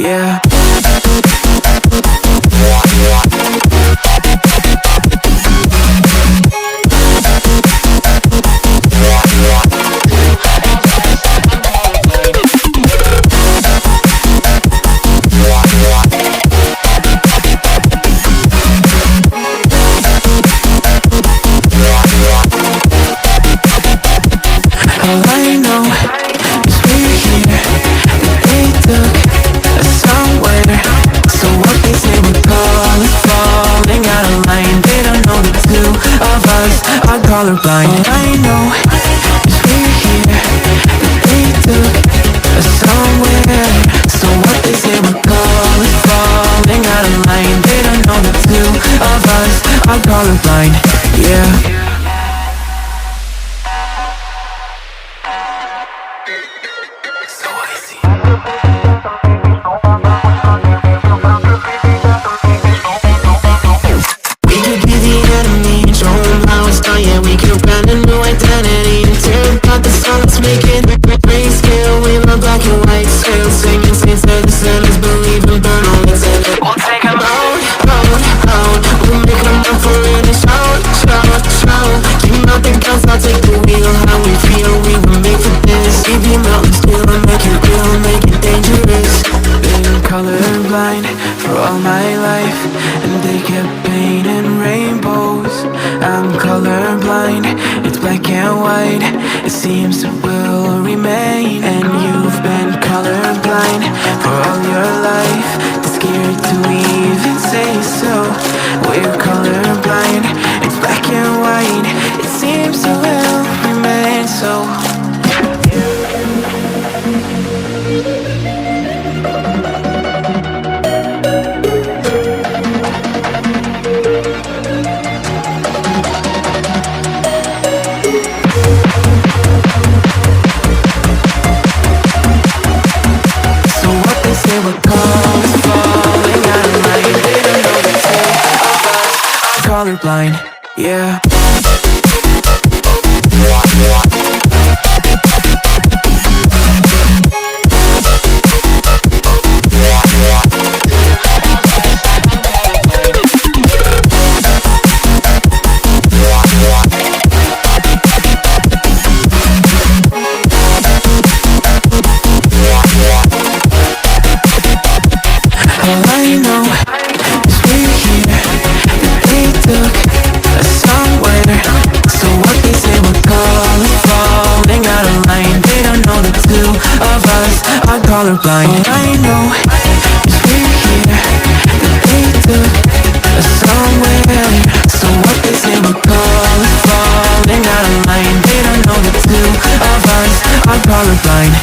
yeah. All I know is we're here, that they took us somewhere. So what they say we're falling out of line. They don't know the two of us are colorblind. All I know is we're here, that they took us somewhere. So what they say we're falling out of line. They don't know the two of us are colorblind, yeah. Yeah, we can brand a new identity and tear apart the songs, make it grayscale. We love black and white scale, singing saints of the sinners, believe and burn all that's in it. We'll take them out. We'll make them up for it and shout. Keep nothing else, I'll take the wheel. How we feel, we were made for this. Keep your mountains still and make it real, make it dangerous. Been colorblind for all my life, and they kept painting rainbows. I'm colorblind, it's black and white. It seems it will remain. And you've been colorblind for all your life, too scared to even say so. We're colorblind, it's black and white. It seems it will remain so. Colorblind, yeah. All I know is we're here, that they took us somewhere. So what they say we're falling out of line. They don't know the two of us are colorblind. All I know is we're here, that they took us somewhere. So what they say we're falling out of line. They don't know the two of us are colorblind.